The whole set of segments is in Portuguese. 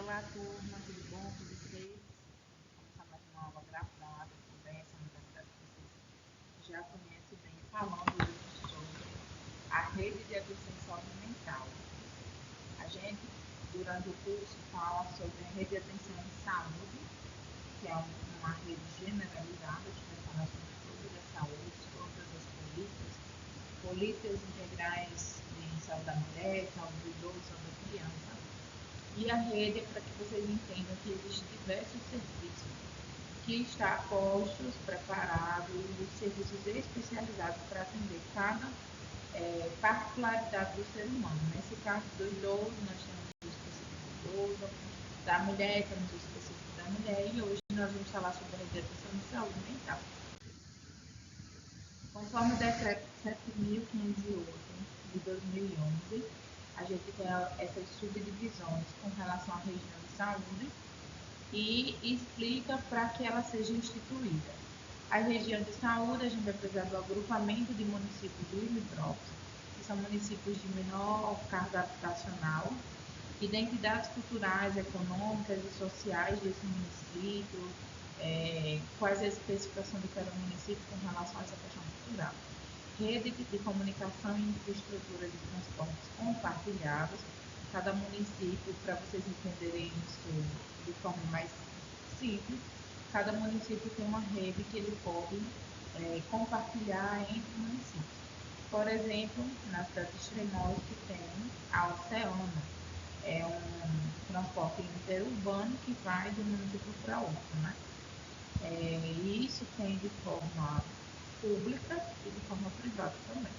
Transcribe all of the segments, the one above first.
Olá, turma, tudo bom com vocês? Vamos começar mais uma aula gravada, conversa, modalidade que vocês já conhecem bem, falando hoje sobre a rede de atenção em saúde mental. A gente, durante o curso, fala sobre a rede de atenção em saúde, que é uma rede generalizada que vai falar sobre toda a saúde, todas as políticas integrais em saúde da mulher, saúde do idoso, saúde da criança. E a rede é para que vocês entendam que existem diversos serviços que estão postos, preparados, serviços especializados para atender cada particularidade do ser humano. Nesse caso do idoso, nós temos o específico do idoso, da mulher, temos o específico da mulher, e hoje nós vamos falar sobre a rede de atenção de saúde mental. Conforme o decreto 7.508 de 2011, a gente tem essas subdivisões com relação à região de saúde e explica para que ela seja instituída. A região de saúde, a gente vai precisar do agrupamento de municípios limítrofes, que são municípios de menor carga habitacional, identidades culturais, econômicas e sociais desse município, quais a especificação de cada município com relação a essa questão cultural. Rede de comunicação e infraestrutura de transportes compartilhados. Cada município, para vocês entenderem isso de forma mais simples, cada município tem uma rede que ele pode compartilhar entre municípios. Por exemplo, na cidade de Extremoz, que tem a Oceana, é um transporte interurbano que vai de um município para outro, né? E isso tem de forma pública e de forma privada também.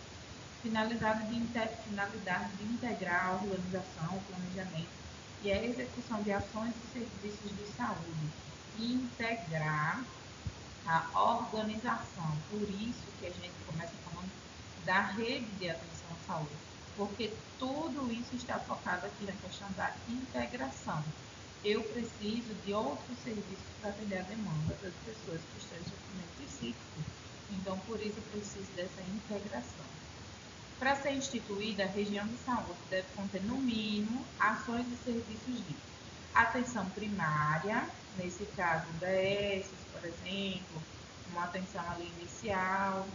Finalidade de integrar a organização, o planejamento e a execução de ações e serviços de saúde e integrar a organização. Por isso que a gente começa falando da rede de atenção à saúde, porque tudo isso está focado aqui na questão da integração. Eu preciso de outros serviços para atender a demanda das pessoas que estão em sofrimento psíquico. Então, por isso, eu preciso dessa integração. Para ser instituída, a região de saúde deve conter, no mínimo, ações e serviços de atenção primária, nesse caso, UBS, por exemplo, uma atenção ali inicial.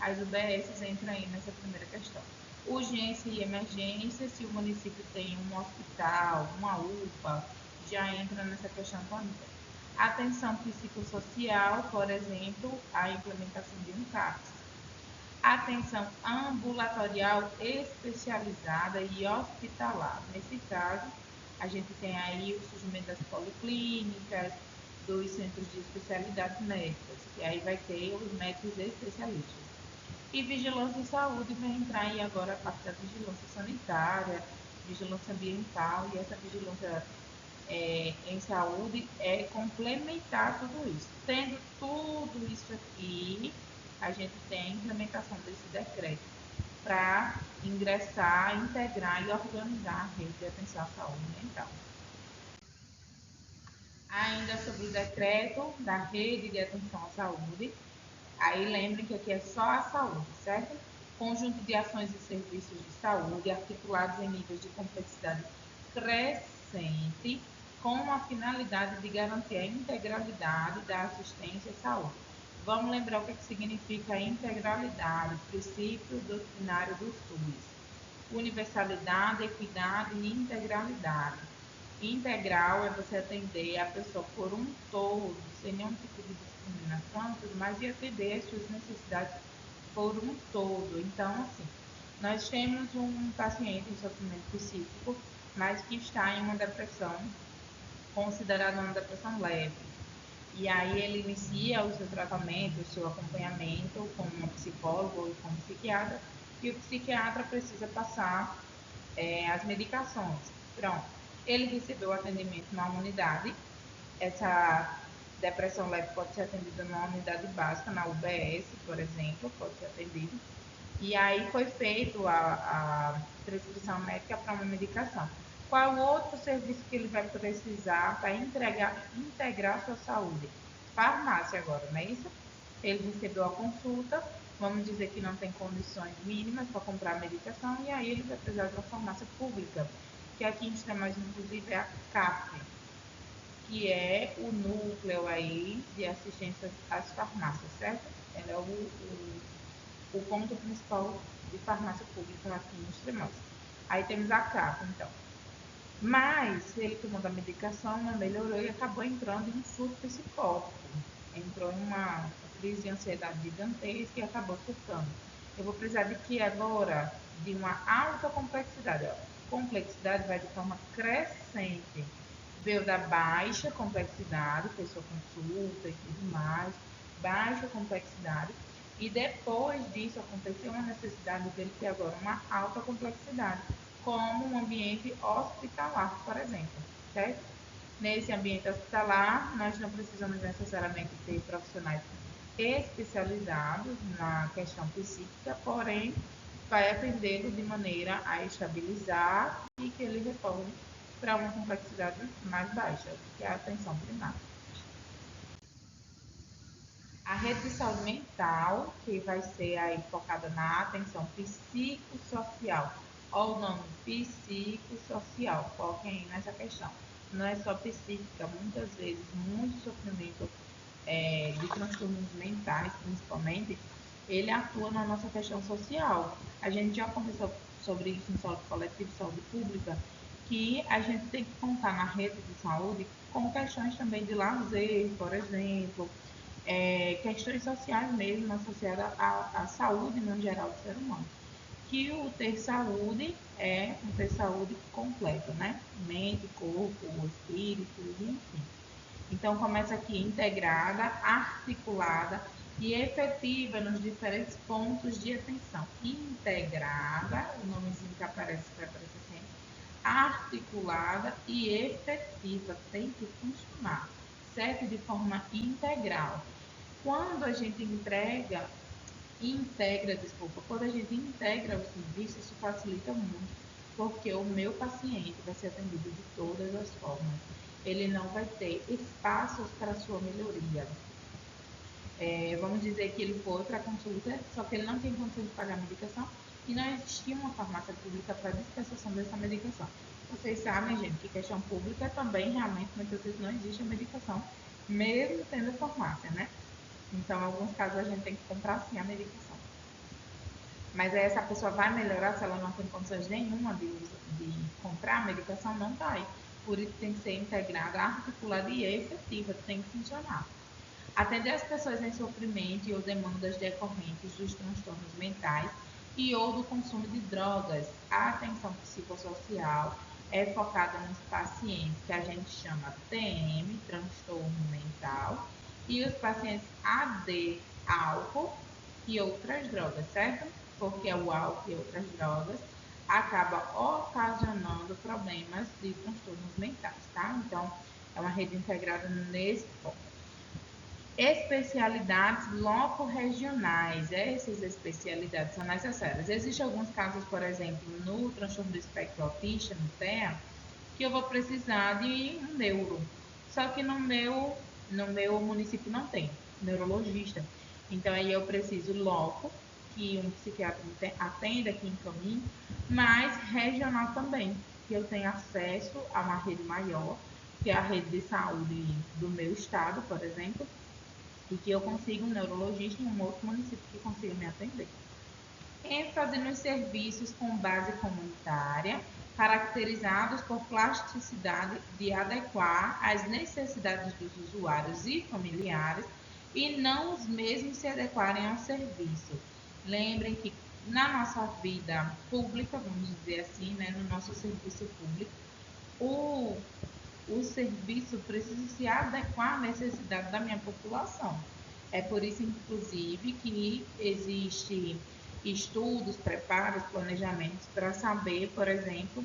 As UBS entram aí nessa primeira questão. Urgência e emergência, se o município tem um hospital, uma UPA, já entra nessa questão também. Atenção psicossocial, por exemplo, a implementação de um CAPS. Atenção ambulatorial especializada e hospitalar. Nesse caso, a gente tem aí o surgimento das policlínicas, dos centros de especialidades médicas, e aí vai ter os médicos especialistas. E vigilância em saúde vai entrar aí agora a parte da vigilância sanitária, vigilância ambiental, e essa vigilância em saúde é complementar tudo isso. Tendo tudo isso aqui, a gente tem a implementação desse decreto para ingressar, integrar e organizar a rede de atenção à saúde mental. Ainda sobre o decreto da rede de atenção à saúde, aí lembrem que aqui é só a saúde, certo? Conjunto de ações e serviços de saúde articulados em níveis de complexidade crescente com a finalidade de garantir a integralidade da assistência à saúde. Vamos lembrar o que significa a integralidade, princípio doutrinário do SUS. Universalidade, equidade e integralidade. Integral é você atender a pessoa por um todo, sem nenhum tipo de discriminação, tudo mais, e atender as suas necessidades por um todo. Então, assim, nós temos um paciente em sofrimento psíquico, mas que está em uma depressão, considerada uma depressão leve. E aí ele inicia o seu tratamento, o seu acompanhamento com um psicólogo ou com um psiquiatra, e o psiquiatra precisa passar as medicações. Pronto. Ele recebeu atendimento na unidade. Essa depressão leve pode ser atendida na unidade básica, na UBS, por exemplo, pode ser atendido. E aí foi feito a prescrição médica para uma medicação. Qual outro serviço que ele vai precisar para integrar a sua saúde? Farmácia agora, não é isso? Ele recebeu a consulta, vamos dizer que não tem condições mínimas para comprar a medicação, e aí ele vai precisar de uma farmácia pública, que aqui em Extremoz, inclusive, é a CAF. que é o núcleo aí de assistência às farmácias, certo? Ela é o ponto principal de farmácia pública aqui nos Extremoz. Aí temos a CAPA, então. Mas ele tomando a medicação, não melhorou e acabou entrando em um surto psicótico. Entrou em uma crise de ansiedade gigantesca e acabou surtando. Eu vou precisar de que agora? De uma alta complexidade. Ó. Complexidade vai de forma crescente. Veio da baixa complexidade, pessoa consulta e tudo mais, baixa complexidade. E depois disso aconteceu uma necessidade dele ter agora uma alta complexidade, como um ambiente hospitalar, por exemplo, certo? Nesse ambiente hospitalar, nós não precisamos necessariamente ter profissionais especializados na questão psíquica, porém, vai atendê-lo de maneira a estabilizar e que ele retorne para uma complexidade mais baixa, que é a atenção primária. A rede de saúde mental, que vai ser aí focada na atenção psicossocial, ou o nome psicossocial, foquem aí nessa questão. Não é só psíquica, muitas vezes, muito sofrimento de transtornos mentais, principalmente, ele atua na nossa questão social. A gente já conversou sobre isso em saúde coletiva e saúde pública, que a gente tem que contar na rede de saúde com questões também de lazer, por exemplo, questões sociais mesmo associadas à saúde no geral do ser humano. Que o ter saúde é um ter saúde completo, né? Mente, corpo, espírito, enfim. Então começa aqui integrada, articulada e efetiva nos diferentes pontos de atenção. Integrada, o nomezinho que aparece vai aparecer sempre, articulada e efetiva, tem que funcionar, certo? De forma integral. Quando a gente quando a gente integra o serviço, isso facilita muito, porque o meu paciente vai ser atendido de todas as formas. Ele não vai ter espaços para sua melhoria. Vamos dizer que ele foi para consulta, só que ele não tem condição de pagar a medicação e não existia uma farmácia pública para dispensação dessa medicação. Vocês sabem, gente, que questão pública também realmente muitas vezes não existe a medicação, mesmo tendo farmácia, né? Então, em alguns casos, a gente tem que comprar sim a medicação. Mas aí essa pessoa vai melhorar se ela não tem condições nenhuma de comprar a medicação? Não vai. Por isso tem que ser integrada, articulada e efetiva, tem que funcionar. Atender as pessoas em sofrimento e ou demandas decorrentes dos transtornos mentais e ou do consumo de drogas. A atenção psicossocial é focada nos pacientes que a gente chama TM, transtorno mental, e os pacientes AD, álcool e outras drogas, certo? Porque o álcool e outras drogas acaba ocasionando problemas de transtornos mentais, tá? Então, é uma rede integrada nesse ponto. Especialidades loco-regionais, essas especialidades são necessárias. Existem alguns casos, por exemplo, no transtorno do espectro autista, no TEA, que eu vou precisar de um neuro. Só que no meu município não tem neurologista. Então aí eu preciso loco, que um psiquiatra atenda aqui em caminho, mas regional também, que eu tenha acesso a uma rede maior, que é a rede de saúde do meu estado, por exemplo, e que eu consiga um neurologista em um outro município que consiga me atender. ênfase nos serviços com base comunitária, caracterizados por plasticidade de adequar às necessidades dos usuários e familiares e não os mesmos se adequarem ao serviço. Lembrem que na nossa vida pública, vamos dizer assim, né, no nosso serviço público, o serviço precisa se adequar à necessidade da minha população. É por isso, inclusive, que existe estudos, preparos, planejamentos para saber, por exemplo,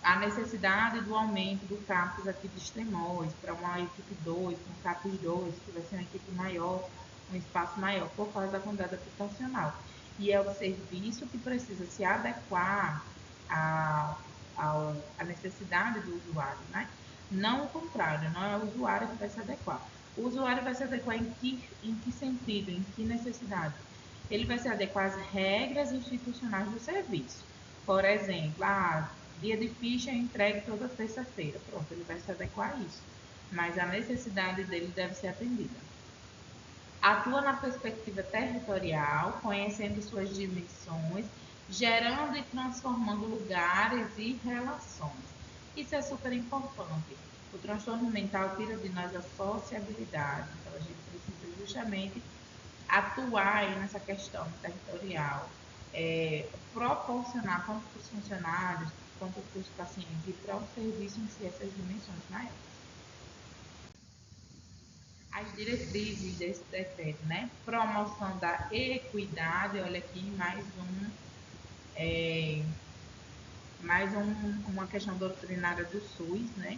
a necessidade do aumento do CAPES aqui de Extremoz para uma equipe 2, um CAPES 2, que vai ser uma equipe maior, um espaço maior, por causa da quantidade habitacional. E é o serviço que precisa se adequar à necessidade do usuário, né? Não o contrário, não é o usuário que vai se adequar. O usuário vai se adequar em que sentido, em que necessidade? Ele vai se adequar às regras institucionais do serviço. Por exemplo, dia de ficha é entregue toda terça-feira. Pronto, ele vai se adequar a isso. mas a necessidade dele deve ser atendida. Atua na perspectiva territorial, conhecendo suas dimensões, gerando e transformando lugares e relações. Isso é super importante. O transtorno mental tira de nós a sociabilidade, então a gente precisa justamente atuar aí nessa questão territorial, proporcionar tanto para os funcionários quanto para os pacientes e para o serviço em si essas dimensões maiores. As diretrizes desse decreto, né? Promoção da equidade, olha aqui uma questão doutrinária do SUS, né?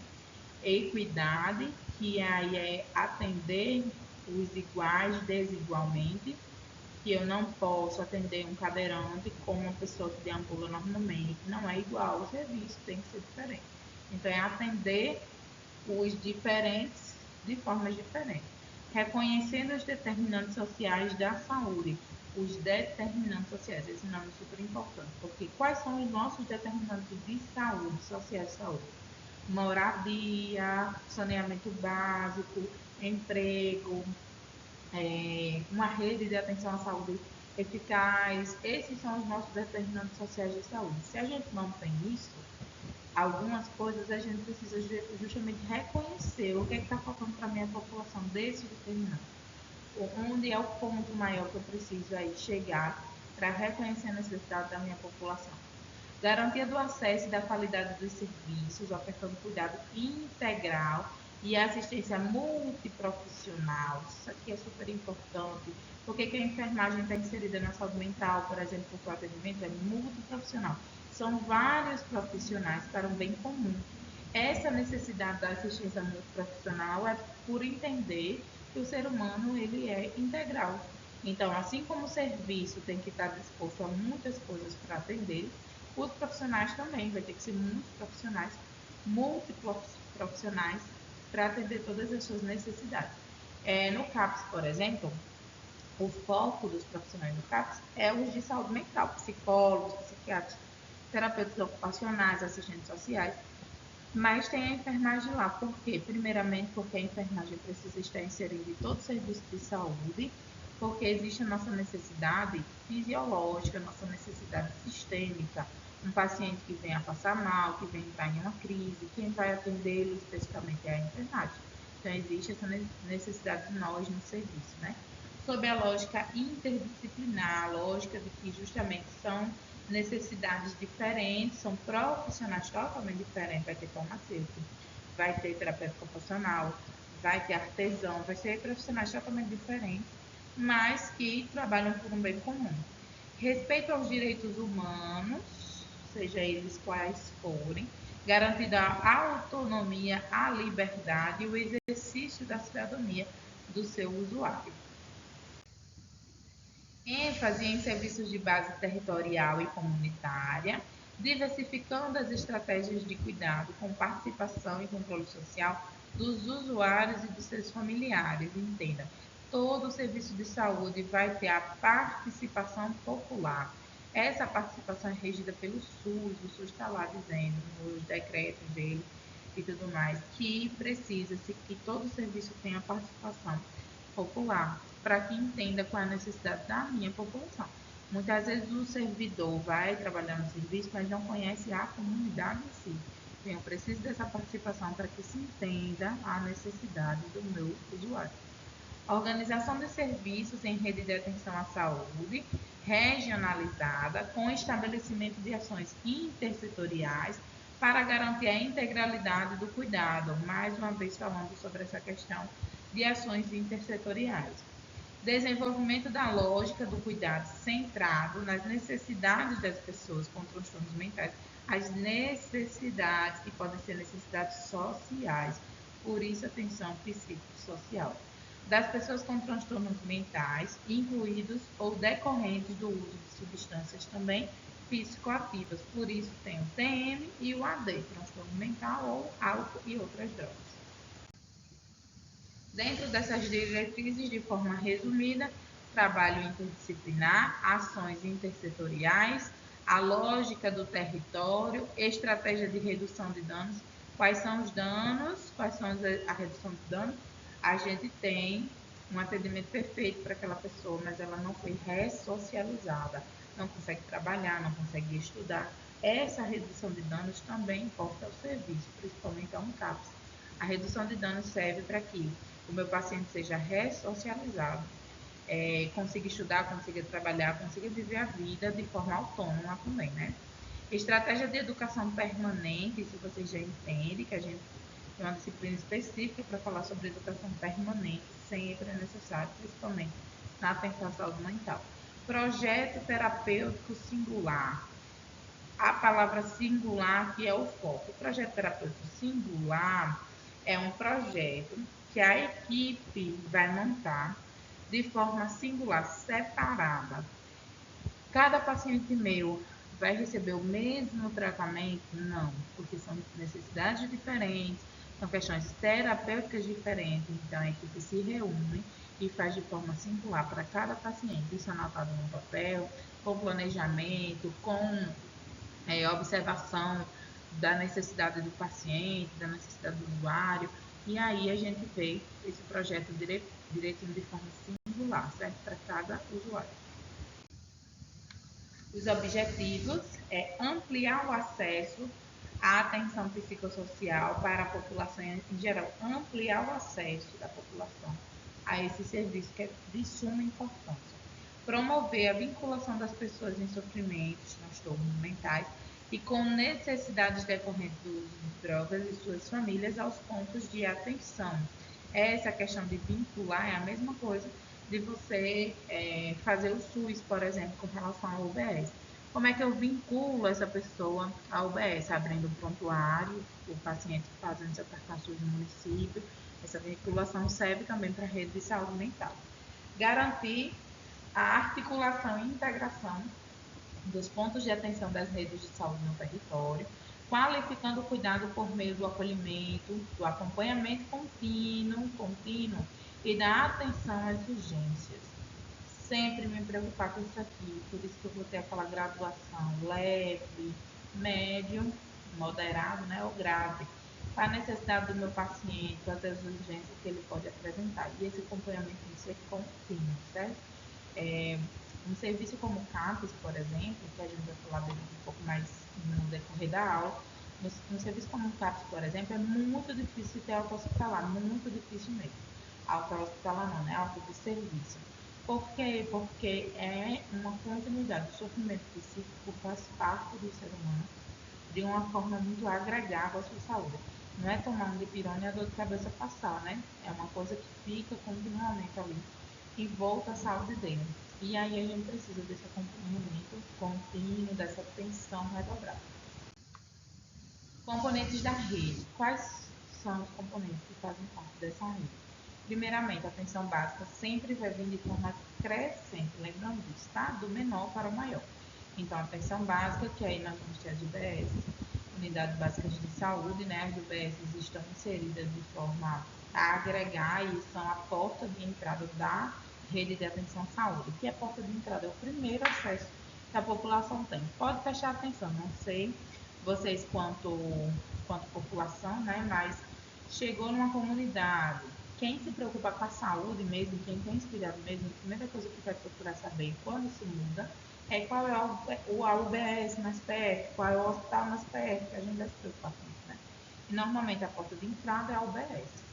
Equidade, que aí é atender os iguais desigualmente, que eu não posso atender um cadeirante como uma pessoa que deambula normalmente, não é igual, o serviço tem que ser diferente. Então, é atender os diferentes de formas diferentes, reconhecendo os determinantes sociais da saúde. Os determinantes sociais, esse nome é super importante, porque quais são os nossos determinantes de saúde, sociais de saúde? Moradia, saneamento básico, emprego, uma rede de atenção à saúde eficaz. Esses são os nossos determinantes sociais de saúde. Se a gente não tem isso, algumas coisas a gente precisa justamente reconhecer o que está faltando para a minha população desses determinantes. Onde é o ponto maior que eu preciso aí chegar para reconhecer a necessidade da minha população. Garantia do acesso e da qualidade dos serviços, ofertando cuidado integral e assistência multiprofissional. Isso aqui é super importante. Por que a enfermagem está inserida na saúde mental, por exemplo, porque o atendimento é multiprofissional. São vários profissionais para um bem comum. Essa necessidade da assistência multiprofissional é por entender que o ser humano ele é integral. Então, assim como o serviço tem que estar disposto a muitas coisas para atender, os profissionais também vai ter que ser muitos profissionais, multiprofissionais, para atender todas as suas necessidades. No CAPS, por exemplo, o foco dos profissionais do CAPS é os de saúde mental, psicólogos, psiquiatras, terapeutas ocupacionais, assistentes sociais, mas tem a enfermagem lá. Por quê? Primeiramente, porque a enfermagem precisa estar inserida em todo o serviço de saúde, porque existe a nossa necessidade fisiológica, nossa necessidade sistêmica. Um paciente que vem a passar mal, que vem entrar em uma crise, quem vai atendê-lo especificamente é a enfermagem. Então, existe essa necessidade de nós no serviço, né? Sob a lógica interdisciplinar, a lógica de que justamente são necessidades diferentes, são profissionais totalmente diferentes. Vai ter farmacêutico, vai ter terapeuta ocupacional, vai ter artesão, vai ser profissionais totalmente diferentes, mas que trabalham por um bem comum. Respeito aos direitos humanos, seja eles quais forem, garantida a autonomia, a liberdade e o exercício da cidadania do seu usuário. ênfase em serviços de base territorial e comunitária, diversificando as estratégias de cuidado com participação e controle social dos usuários e dos seus familiares. Entenda, todo o serviço de saúde vai ter a participação popular. Essa participação é regida pelo SUS, o SUS está lá dizendo, nos decretos dele e tudo mais, que precisa-se que todo o serviço tenha participação popular, para que entenda qual é a necessidade da minha população. Muitas vezes o servidor vai trabalhar no serviço, mas não conhece a comunidade em si. Então, eu preciso dessa participação para que se entenda a necessidade do meu usuário. Organização de serviços em rede de atenção à saúde, regionalizada, com estabelecimento de ações intersetoriais para garantir a integralidade do cuidado. Mais uma vez falando sobre essa questão de ações intersetoriais. Desenvolvimento da lógica do cuidado centrado nas necessidades das pessoas com transtornos mentais, as necessidades que podem ser necessidades sociais, por isso atenção psicossocial, das pessoas com transtornos mentais, incluídos ou decorrentes do uso de substâncias também psicoativas, por isso tem o TM e o AD, transtorno mental ou álcool e outras drogas. Dentro dessas diretrizes, de forma resumida, trabalho interdisciplinar, ações intersetoriais, a lógica do território, estratégia de redução de danos, Quais são os danos? Quais são a redução de danos? A gente tem um atendimento perfeito para aquela pessoa, mas ela não foi ressocializada, não consegue trabalhar, não consegue estudar. Essa redução de danos também importa ao serviço, principalmente a um CAPS. A redução de danos serve para que o meu paciente seja ressocializado, consiga estudar, consiga trabalhar, consiga viver a vida de forma autônoma também, né? Estratégia de educação permanente, isso vocês já entendem, que a gente tem uma disciplina específica para falar sobre educação permanente, sempre é necessário, principalmente na atenção à saúde mental. Projeto terapêutico singular. A palavra singular que é o foco. O projeto terapêutico singular é um projeto que a equipe vai montar de forma singular, separada. Cada paciente meu vai receber o mesmo tratamento? Não, porque são necessidades diferentes, são questões terapêuticas diferentes, então a equipe se reúne e faz de forma singular para cada paciente, isso anotado no papel, com planejamento, com observação da necessidade do paciente, da necessidade do usuário, e aí a gente vê esse projeto direitinho de forma singular, certo? Para cada usuário. Os objetivos é ampliar o acesso à atenção psicossocial para a população em geral, ampliar o acesso da população a esse serviço que é de suma importância. Promover a vinculação das pessoas em sofrimentos, transtornos mentais e com necessidades decorrentes do uso de drogas e suas famílias aos pontos de atenção. Essa questão de vincular é a mesma coisa de você fazer o SUS, por exemplo, com relação ao UBS. Como é que eu vinculo essa pessoa ao UBS? Abrindo um prontuário, o paciente fazendo seu cartão SUS no município. Essa vinculação serve também para a rede de saúde mental. Garantir a articulação e integração dos pontos de atenção das redes de saúde no território, qualificando o cuidado por meio do acolhimento, do acompanhamento contínuo e da atenção às urgências. Sempre me preocupar com isso aqui, por isso que eu vou ter aquela graduação leve, médio, moderado, né, ou grave, para a necessidade do meu paciente, para as urgências que ele pode apresentar. E esse acompanhamento tem que ser contínuo, certo? Um serviço como o CAPES, por exemplo, que a gente vai falar dele um pouco mais no decorrer da aula, no serviço como o CAPES, por exemplo, é muito difícil ter alta hospitalar, muito difícil mesmo. Alta hospitalar não, né? Alta de serviço. Por quê? Porque é uma continuidade. O sofrimento psíquico faz parte do ser humano de uma forma muito agregada à sua saúde. Não é tomar um dipirona e a dor de cabeça passar, né? É uma coisa que fica continuamente ali e volta à saúde dele. E aí a gente precisa desse acompanhamento contínuo, dessa atenção redobrada. Componentes da rede. Quais são os componentes que fazem parte dessa rede? Primeiramente, a atenção básica sempre vai vir de forma crescente, lembrando disso, tá? Do menor para o maior. Então, a atenção básica, que aí nós vamos ter as UBS, Unidades Básicas de Saúde, né? As UBS estão inseridas de forma a agregar e são a porta de entrada da rede de atenção à saúde, que é a porta de entrada, é o primeiro acesso que a população tem. Pode prestar atenção, não sei vocês quanto população, né? Mas chegou numa comunidade, quem se preocupa com a saúde mesmo, quem tem esse cuidado mesmo, a primeira coisa que vai procurar saber quando se muda é qual é o UBS mais perto, qual é o hospital mais perto, que a gente vai se preocupar com isso, né? E normalmente a porta de entrada é a UBS.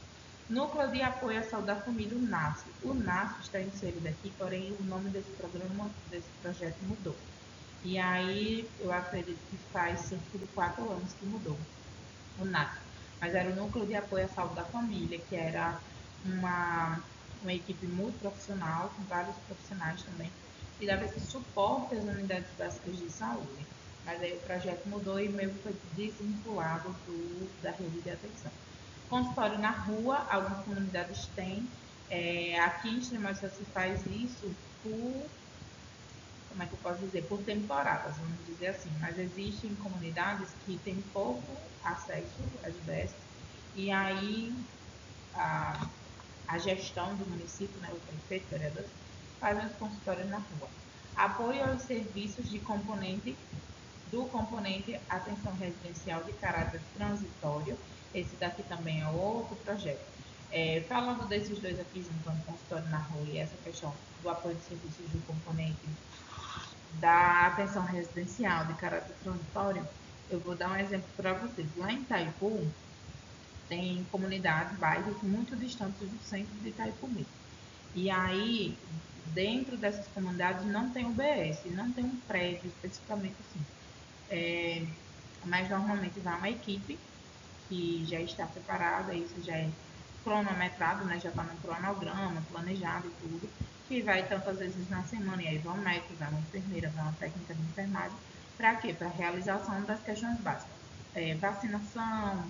Núcleo de Apoio à Saúde da Família, o NASF. O NASF está inserido aqui, porém o nome desse programa, desse projeto mudou. E aí eu acredito que faz cerca de 4 anos que mudou o NASF. Mas era o Núcleo de Apoio à Saúde da Família, que era uma equipe multiprofissional, com vários profissionais também, que dava esse suporte às unidades básicas de saúde. Mas aí o projeto mudou e meio que foi desvinculado da rede de atenção. Consultório na rua, algumas comunidades têm. Aqui em Extremóis só se faz isso por, como é que eu posso dizer, por temporadas, vamos dizer assim. Mas existem comunidades que têm pouco acesso às UBS e aí a gestão do município, né, o prefeito, o vereador, faz os consultórios na rua. Apoio aos serviços do componente atenção residencial de caráter transitório Esse daqui também é outro projeto. Falando desses dois aqui, juntando consultório na rua e essa questão do apoio de serviços do componente da atenção residencial de caráter transitório, eu vou dar um exemplo para vocês. Lá em Itaipu, tem comunidades, bairros muito distantes do centro de Itaipu mesmo. E aí, dentro dessas comunidades não tem UBS, não tem um prédio especificamente assim. Mas normalmente vai uma equipe que já está separada, isso já é cronometrado, né? Já está no cronograma, planejado e tudo, que vai tantas vezes na semana, e aí vai um médico, vai uma enfermeira, vai uma técnica de enfermagem, para quê? Para a realização das questões básicas. Vacinação,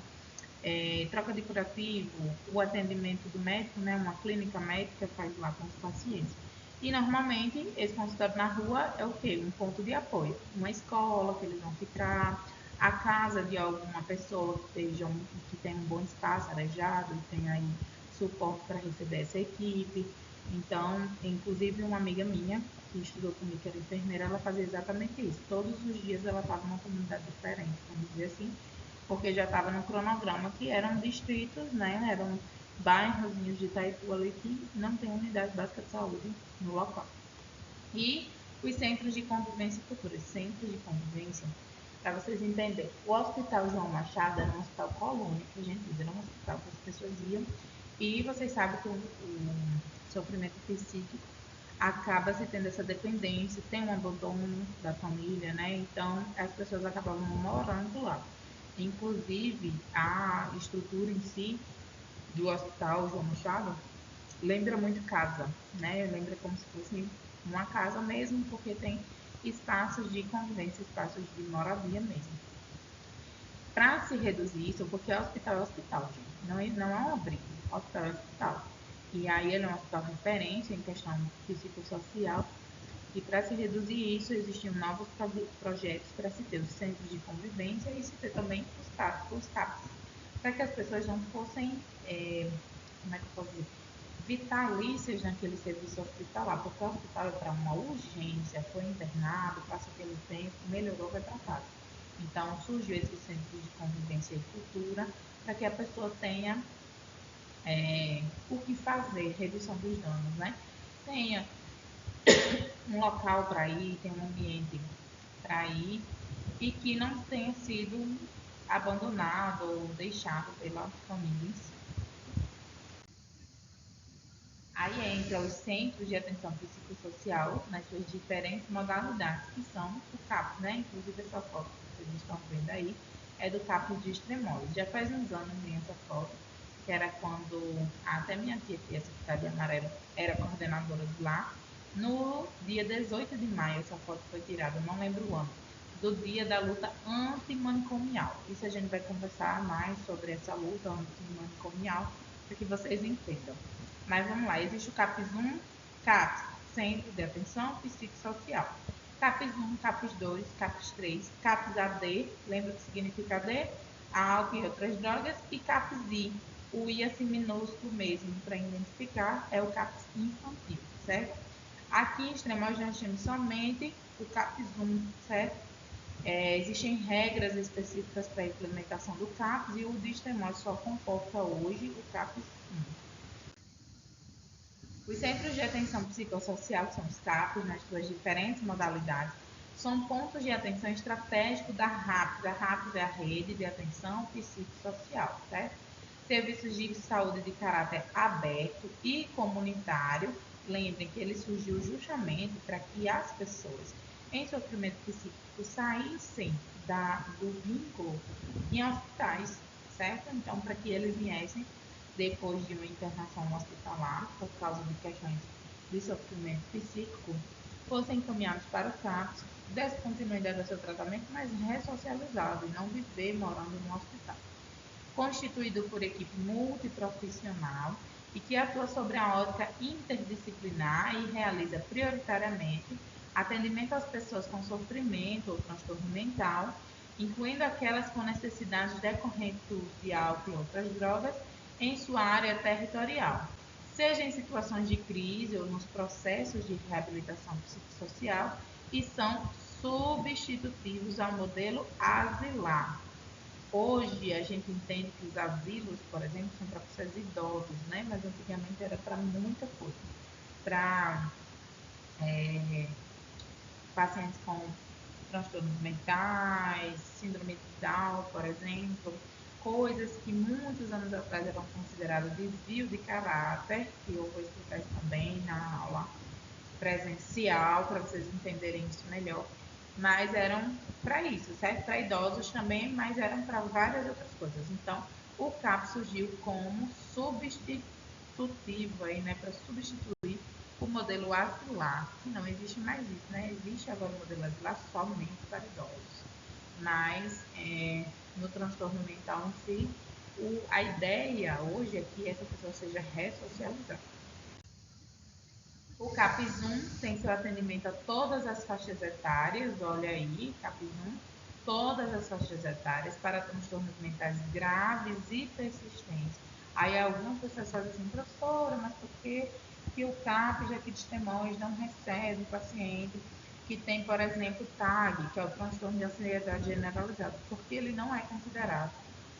troca de curativo, o atendimento do médico, né? Uma clínica médica faz lá com os pacientes. E normalmente esse consultório na rua é o quê? Um ponto de apoio, uma escola que eles vão ficar, a casa de alguma pessoa que tem um bom espaço arejado e tem aí suporte para receber essa equipe. Então, inclusive uma amiga minha que estudou comigo, que era enfermeira, ela fazia exatamente isso. Todos os dias ela estava numa comunidade diferente, vamos dizer assim, porque já estava no cronograma que eram distritos, né? Eram bairrozinhos de Itaipu ali que não tem unidade básica de saúde no local. E os centros de convivência e cultura. Centros de convivência, para vocês entenderem, o Hospital João Machado era um hospital colônia, que a gente diz, era um hospital que as pessoas iam, e vocês sabem que o sofrimento psíquico acaba se tendo essa dependência, tem um abandono da família, né? Então as pessoas acabavam morando lá. Inclusive a estrutura em si do Hospital João Machado lembra muito casa, né? Lembra como se fosse uma casa mesmo, porque tem espaços de convivência, espaços de moradia mesmo. Para se reduzir isso, porque hospital é hospital, gente, não é um abrigo, hospital é hospital. E aí ele é um hospital referência em questão psicossocial, e para se reduzir isso, existiam novos projetos para se ter os centros de convivência e se ter também os CAPs, para que as pessoas não fossem, como é que eu posso dizer, vitalícias naquele serviço hospitalar, porque o hospital é para uma urgência, foi internado, passa aquele tempo, melhorou, vai para casa. Então surgiu esse centro de convivência e cultura para que a pessoa tenha o que fazer, redução dos danos, né? Tenha um local para ir, tenha um ambiente para ir e que não tenha sido abandonado ou deixado pela família em si. Aí entra os centros de atenção psicossocial nas suas diferentes modalidades, que são o CAPS, né? Inclusive essa foto que vocês estão vendo aí é do CAPS de Extremópolis. Já faz uns anos minha essa foto, que era quando até minha tia, que é secretária de amarelo, era coordenadora de lá. No dia 18 de maio, essa foto foi tirada, não lembro o ano, do dia da luta antimanicomial. Isso a gente vai conversar mais sobre essa luta antimanicomial, para que vocês entendam. Mas vamos lá, existe o CAPS 1, CAPS, Centro de Atenção Psicossocial. CAPS 1, CAPS 2, CAPS 3, CAPS AD, lembra o que significa AD? Álcool e outras drogas, e CAPS I, o I assim minúsculo mesmo, para identificar, é o CAPS infantil, certo? Aqui em Extremópolis nós temos somente o CAPS 1, certo? Existem regras específicas para a implementação do CAPS e o de Extremópolis só comporta hoje o CAPS 1. Os centros de atenção psicossocial, que são os CAPs, nas suas diferentes modalidades, são pontos de atenção estratégico da RAPS. A RAPS é a Rede de Atenção Psicossocial, certo? Serviços de saúde de caráter aberto e comunitário. Lembrem que ele surgiu justamente para que as pessoas em sofrimento psíquico saíssem do vínculo em hospitais, certo? Então, para que eles viessem depois de uma internação hospitalar, por causa de questões de sofrimento psíquico, fossem encaminhados para o CAPS, desse continuidade ao seu tratamento, mas ressocializado e não viver morando no hospital. Constituído por equipe multiprofissional e que atua sobre a ótica interdisciplinar e realiza prioritariamente atendimento às pessoas com sofrimento ou transtorno mental, incluindo aquelas com necessidades decorrentes do uso de álcool e outras drogas, em sua área territorial, seja em situações de crise ou nos processos de reabilitação psicossocial, e são substitutivos ao modelo asilar. Hoje a gente entende que os asilos, por exemplo, são para pessoas idosas, né? Mas antigamente era para muita coisa. Para pacientes com transtornos mentais, síndrome de Down, por exemplo, coisas que muitos anos atrás eram consideradas desvio de caráter, que eu vou explicar isso também na aula presencial, para vocês entenderem isso melhor, mas eram para isso, certo? Para idosos também, mas eram para várias outras coisas. Então, o CAP surgiu como substitutivo aí, né, para substituir o modelo asilar, que não existe mais isso, né? Existe agora o modelo asilar somente para idosos. Mas no transtorno mental em si, a ideia hoje é que essa pessoa seja ressocializada. O CAPS-1 tem seu atendimento a todas as faixas etárias, olha aí, CAPS-1, todas as faixas etárias para transtornos mentais graves e persistentes. Aí algumas pessoas fazem assim, professora, mas por que o CAPS aqui de Extremóis não recebe paciente que tem, por exemplo, TAG, que é o transtorno de ansiedade generalizada? Porque ele não é considerado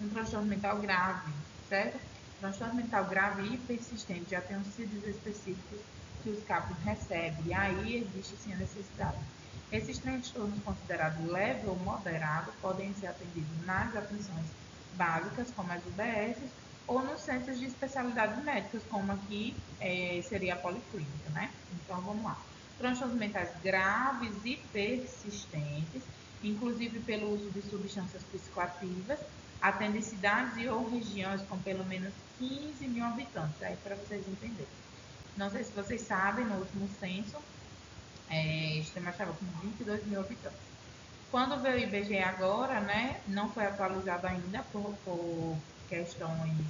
um transtorno mental grave, certo? Transtorno mental grave e persistente já tem os CIDs específicos que os CAPs recebem, e aí existe sim a necessidade. Esses transtornos considerados leve ou moderado podem ser atendidos nas atenções básicas, como as UBS, ou nos centros de especialidades médicas, como aqui seria a policlínica, né? Então vamos lá. Transtornos mentais graves e persistentes, inclusive pelo uso de substâncias psicoativas, atendem cidades e ou regiões com pelo menos 15 mil habitantes, aí para vocês entenderem. Não sei se vocês sabem, no último censo, Extrema estava com 22 mil habitantes. Quando veio o IBGE agora, né, não foi atualizado ainda por questões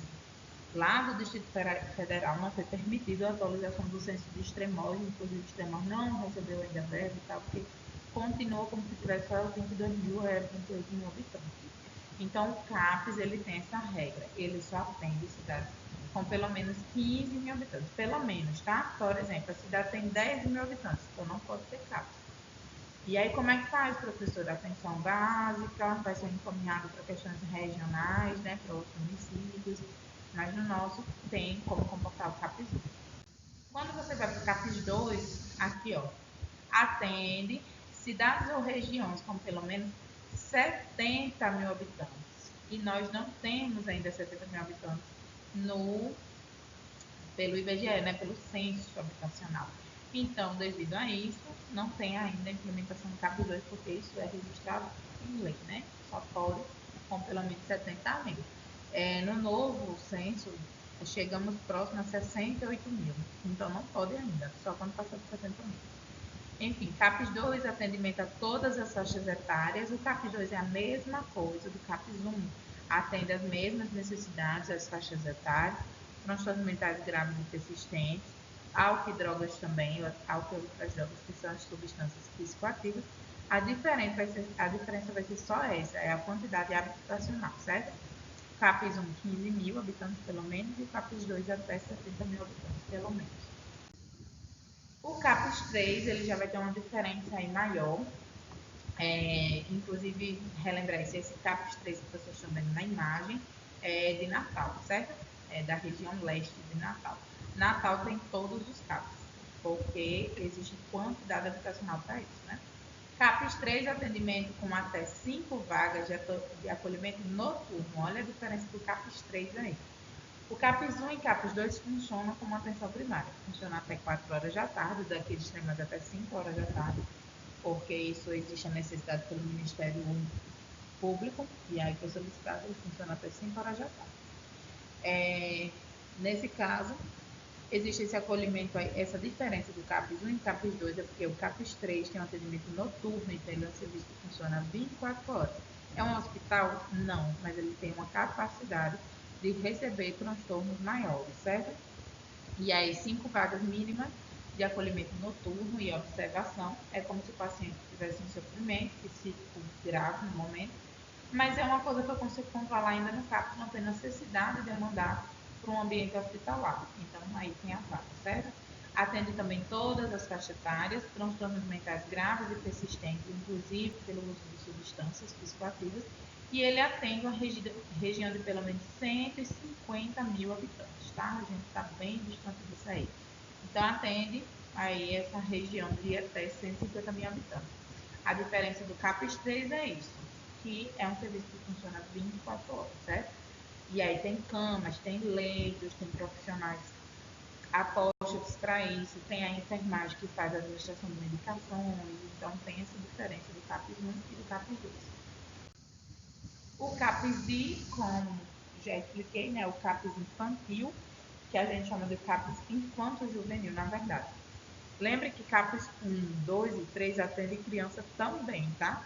lá do Distrito Federal, não foi permitida a atualização do censo de Extremóis, inclusive Extremóis não recebeu ainda verba e tal, porque continua como se tivesse só 22 mil, 28 mil habitantes. Então, o CAPES, ele tem essa regra, ele só atende cidades com pelo menos 15 mil habitantes, pelo menos, tá? Por exemplo, a cidade tem 10 mil habitantes, então não pode ter CAPES. E aí, como é que faz, professor? Atenção básica, vai ser encaminhado para questões regionais, né, para outros municípios, mas no nosso tem como comportar o CAPES 1. Quando você vai para o CAPES 2, aqui, ó, atende cidades ou regiões com pelo menos 70 mil habitantes. E nós não temos ainda 70 mil habitantes no, pelo IBGE, né, pelo censo habitacional. Então, devido a isso, não tem ainda a implementação do CAP 2, porque isso é registrado em lei, né? Só pode com pelo menos 70 mil. No novo censo, chegamos próximo a 68 mil. Então, não pode ainda, só quando passar de 70 mil. Enfim, CAPS 2, atendimento a todas as faixas etárias. O CAPS 2 é a mesma coisa do CAPS 1, atende as mesmas necessidades, as faixas etárias, transtornos mentais graves e persistentes, álcool e drogas também, álcool e outras drogas, que são as substâncias psicoativas. A diferença vai ser só essa, é a quantidade habitacional, certo? CAPS 1, 15 mil habitantes pelo menos, e o CAPS 2 até 70 mil habitantes pelo menos. O CAPS 3 ele já vai ter uma diferença aí maior. Inclusive, relembrar isso, esse CAPS 3 que vocês estão vendo na imagem é de Natal, certo? É da região leste de Natal. Natal tem todos os CAPS, porque existe quantidade habitacional para isso, né? CAPS 3, atendimento com até 5 vagas de acolhimento noturno. Olha a diferença do CAPS 3 aí. O CAPS 1 e CAPS 2 funcionam como atenção primária. Funciona até 4 horas da tarde, daqui de Extremadura até 5 horas da tarde, porque isso existe a necessidade pelo Ministério Público, e aí foi solicitado, ele funciona até 5 horas da tarde. Nesse caso, existe esse acolhimento, essa diferença do CAPS 1 e CAPS 2 é porque o CAPS 3 tem um atendimento noturno, então ele é um serviço que funciona 24 horas. É um hospital? Não, mas ele tem uma capacidade de receber transtornos maiores, certo? E aí, 5 vagas mínimas de acolhimento noturno e observação. É como se o paciente tivesse um sofrimento psíquico grave no momento, mas é uma coisa que eu consigo controlar ainda no CAPS, não tem necessidade de eu mandar para um ambiente hospitalar. Então, aí tem a vaga, certo? Atende também todas as faixas etárias, transtornos mentais graves e persistentes, inclusive pelo uso de substâncias psicoativas, e ele atende uma região de pelo menos 150 mil habitantes, tá? A gente está bem distante disso aí. Então, atende aí essa região de até 150 mil habitantes. A diferença do CAPES 3 é isso, que é um serviço que funciona 24 horas, certo? E aí tem camas, tem leitos, tem profissionais apostos para isso, tem a enfermagem que faz a administração de medicações, então tem essa diferença do CAPES 1 e do CAPES 2. O CAPES-I, como já expliquei, né, o CAPES infantil, que a gente chama de CAPES infanto-juvenil, na verdade. Lembre que CAPES 1, 2 e 3 atende criança também, tá?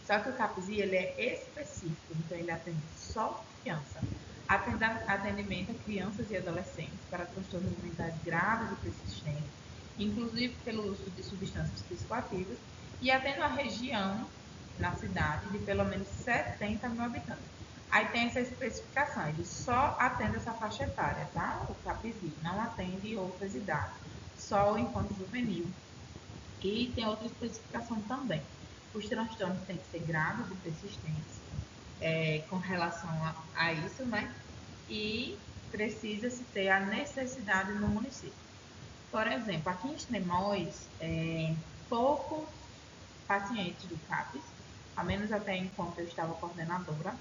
Só que o CAPES-I, ele é específico, então ele atende só criança. Atendimento a crianças e adolescentes para transtornos mentais graves e persistentes, inclusive pelo uso de substâncias psicoativas, e atende a região na cidade de pelo menos 70 mil habitantes. Aí tem essa especificação, ele só atende essa faixa etária, tá? O CAPES-I não atende outras idades, só o infanto juvenil. E tem outra especificação também. Os transtornos têm que ser graves e persistentes com relação a isso, né? E precisa-se ter a necessidade no município. Por exemplo, aqui em Extremóis, poucos pacientes do CAPES, ao menos até enquanto eu estava coordenadora,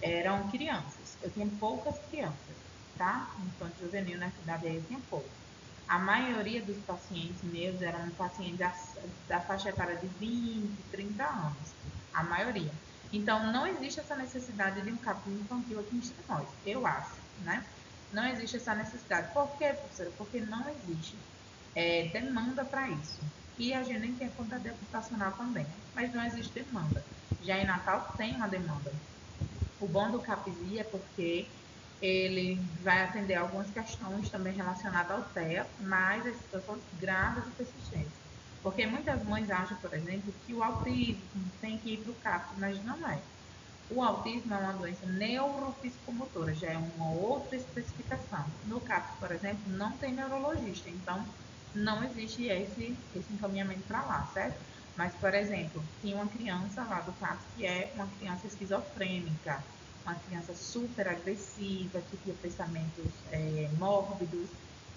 eram crianças. Eu tinha poucas crianças, tá? Enquanto juvenil na cidade aí eu tinha poucos. A maioria dos pacientes meus eram pacientes da faixa etária de 20, 30 anos. A maioria. Então, não existe essa necessidade de um CAPS infantil aqui em Extremóis, eu acho, né? Não existe essa necessidade. Por quê, professora? Porque não existe demanda para isso. E a gente nem tem quantidade habitacional também, mas não existe demanda. Já em Natal tem uma demanda. O bom do CAPS-I é porque ele vai atender algumas questões também relacionadas ao TEA, mas as situações graves e persistentes. Porque muitas mães acham, por exemplo, que o autismo tem que ir para o CAPS, mas não é. O autismo é uma doença neuropsicomotora, já é uma outra especificação. No CAPS, por exemplo, não tem neurologista, então não existe esse encaminhamento para lá, certo? Mas, por exemplo, tem uma criança lá do CAPS que é uma criança esquizofrênica, uma criança super agressiva, que tem pensamentos mórbidos.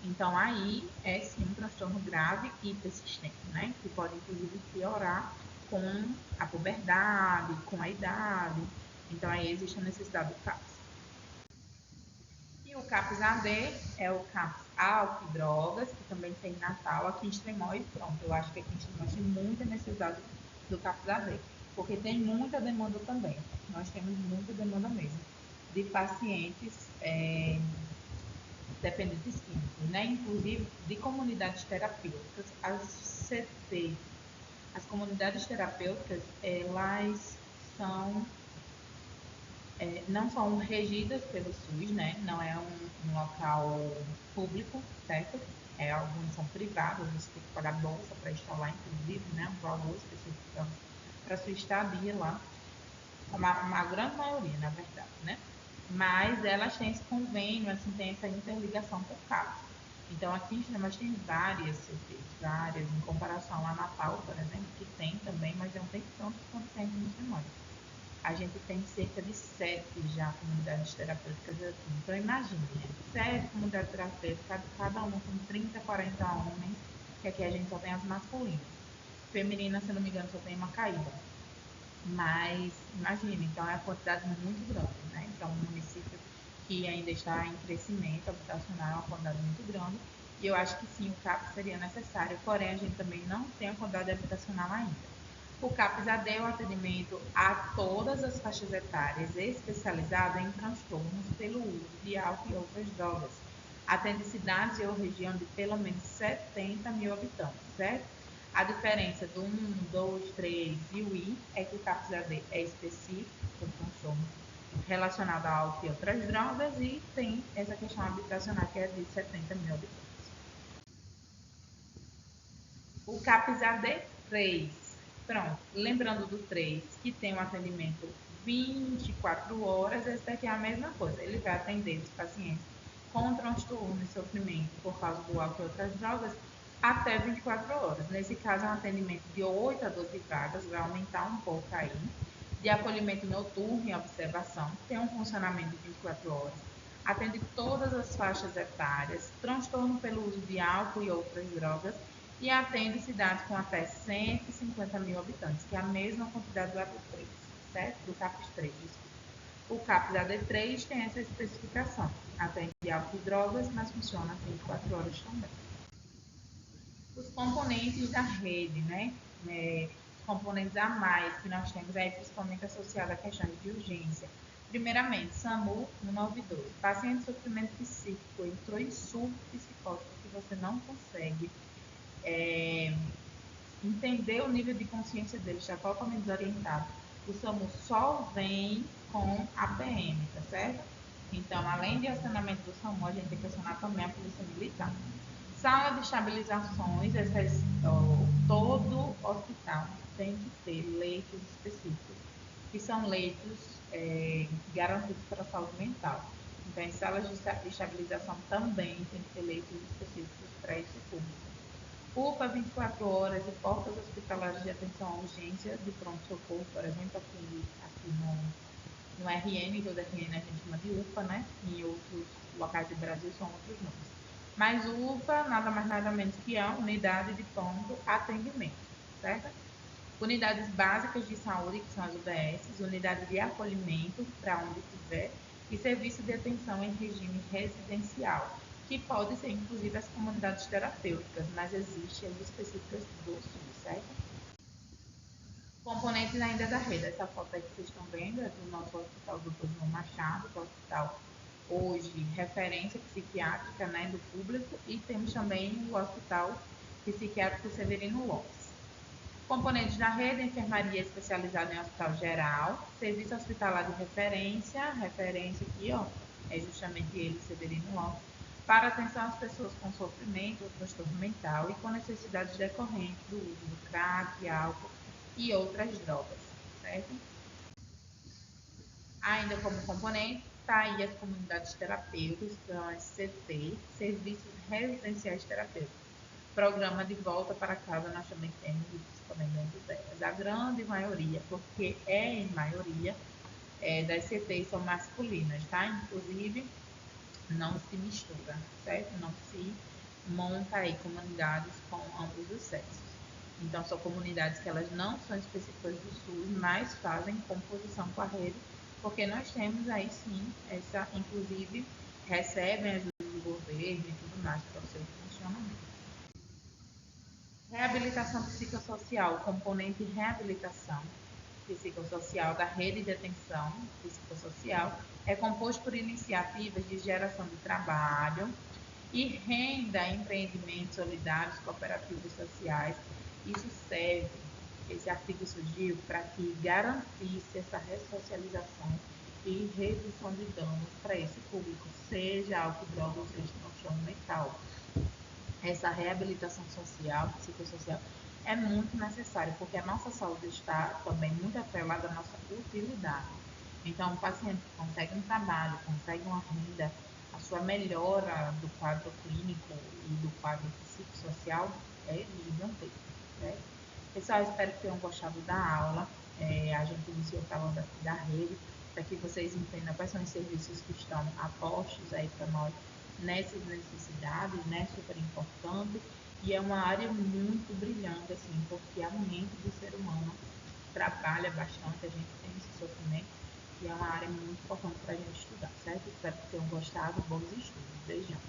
Então, aí é sim um transtorno grave e persistente, né? Que pode, inclusive, piorar com a puberdade, com a idade. Então, aí existe a necessidade do CAPS. E o CAPS AD é o CAPS álcool e drogas, que também tem em Natal, aqui em Extremóis, pronto. Eu acho que aqui em Extremóis tem muita necessidade do CAPS AD, porque tem muita demanda também. Nós temos muita demanda mesmo de pacientes dependentes químicos, né? Inclusive de comunidades terapêuticas, as CT, as comunidades terapêuticas, elas são não são regidas pelo SUS, né? Não é um local público, certo? Alguns são privados, você tem que pagar bolsa para estar lá, inclusive, né? Um valor específico para sua estadia lá. Uma grande maioria, na verdade, né? Mas elas têm esse convênio, assim, tem essa interligação com o CAPS. Então, aqui em Extremas tem várias CTs, várias, em comparação a Natal, por exemplo, que tem também, mas não tem tanto quanto tem em Extremas. A gente tem cerca de 7 já comunidades terapêuticas aqui. Então, imagine, 7 comunidades terapêuticas, cada uma com 30, 40 homens, que aqui a gente só tem as masculinas. Feminina, se não me engano, só tem Macaíba. Mas, imagine, então é uma quantidade muito grande, né? Então, um município que ainda está em crescimento habitacional é uma quantidade muito grande. E eu acho que sim, o CAPS seria necessário, porém a gente também não tem a quantidade habitacional ainda. O CAPS AD é o atendimento a todas as faixas etárias, especializado em transtornos pelo uso de álcool e outras drogas. Atende cidades ou região de pelo menos 70 mil habitantes, certo? A diferença do 1, 2, 3 e o I é que o CAPS AD é específico para transtornos relacionados a álcool e outras drogas e tem essa questão habitacional que é de 70 mil habitantes. O CAPS AD 3. Pronto, lembrando do 3, que tem um atendimento 24 horas, esse daqui é a mesma coisa. Ele vai atender os pacientes com transtorno e sofrimento por causa do álcool e outras drogas até 24 horas. Nesse caso, é um atendimento de 8 a 12 vagas, vai aumentar um pouco aí. de acolhimento noturno e observação, tem um funcionamento de 24 horas, atende todas as faixas etárias, transtorno pelo uso de álcool e outras drogas, e atende cidades com até 150 mil habitantes, que é a mesma quantidade do AD3, certo? Do CAPS 3, desculpa. O CAPS AD3 tem essa especificação, atende álcool e drogas, mas funciona 24 horas também. Os componentes da rede, né? Os componentes a mais que nós temos aí, principalmente associados a questões de urgência. Primeiramente, SAMU 192. Paciente de sofrimento psíquico entrou em surto psicótico que você não consegue entender o nível de consciência dele, está totalmente desorientado. O SAMU só vem com a PM, tá certo? Então, além de acionamento do SAMU, a gente tem que acionar também a Polícia Militar. Sala de estabilizações, todo hospital tem que ter leitos específicos, que são leitos garantidos para a saúde mental. Então, em salas de estabilização também tem que ter leitos específicos para esse público. UPA 24 horas e portas hospitalares de atenção à urgência de pronto-socorro, por exemplo, aqui no RN, todo RN a gente chama de UPA, né? Em outros locais do Brasil são outros nomes. Mas UPA nada mais nada menos que a unidade de pronto atendimento, certo? Unidades básicas de saúde, que são as UBS, unidade de acolhimento, para onde tiver, e serviço de atenção em regime residencial, que pode ser inclusive as comunidades terapêuticas, mas existem as específicas do SUS, certo? Componentes ainda da rede. Essa foto aí que vocês estão vendo é do nosso hospital Dr. João Machado, que é o hospital hoje referência psiquiátrica, né, do público, e temos também o Hospital Psiquiátrico Severino Lopes. Componentes da rede: enfermaria especializada em hospital geral, serviço hospitalar de referência aqui, ó, é justamente ele, Severino Lopes, para atenção às pessoas com sofrimento ou transtorno mental e com necessidades decorrentes do uso do crack, álcool e outras drogas, certo? Ainda como componente, está aí as comunidades terapêuticas, que são as CT, Serviços Residenciais Terapêuticos. Programa de volta para casa nós também temos, principalmente dentro delas. A grande maioria, porque em maioria, das CTs são masculinas, tá? Inclusive, não se mistura, certo? Não se monta aí comunidades com ambos os sexos. Então, são comunidades que elas não são específicas do SUS, mas fazem composição com a rede, porque nós temos aí sim, inclusive, recebem ajuda do governo e tudo mais para o seu funcionamento. Reabilitação psicossocial, componente reabilitação psicossocial da rede de atenção psicossocial é composto por iniciativas de geração de trabalho e renda, empreendimentos solidários, cooperativas sociais. Isso serve, esse artigo surgiu para que garantisse essa ressocialização e redução de danos para esse público, seja álcool, droga ou seja transtorno mental. Essa reabilitação social, psicossocial, é muito necessária, porque a nossa saúde está também muito atrelada à nossa utilidade. Então, o paciente que consegue um trabalho, consegue uma renda, a sua melhora do quadro clínico e do quadro psicossocial é gigantesca, certo? Pessoal, espero que tenham gostado da aula. A gente iniciou falando aqui da rede, para que vocês entendam quais são os serviços que estão apostos aí para nós nessas necessidades, né, super importante, e é uma área muito brilhante, assim, porque a mente do ser humano trabalha bastante, a gente tem esse sofrimento, e é uma área muito importante para a gente estudar, certo? Espero que tenham gostado, bons estudos, beijão.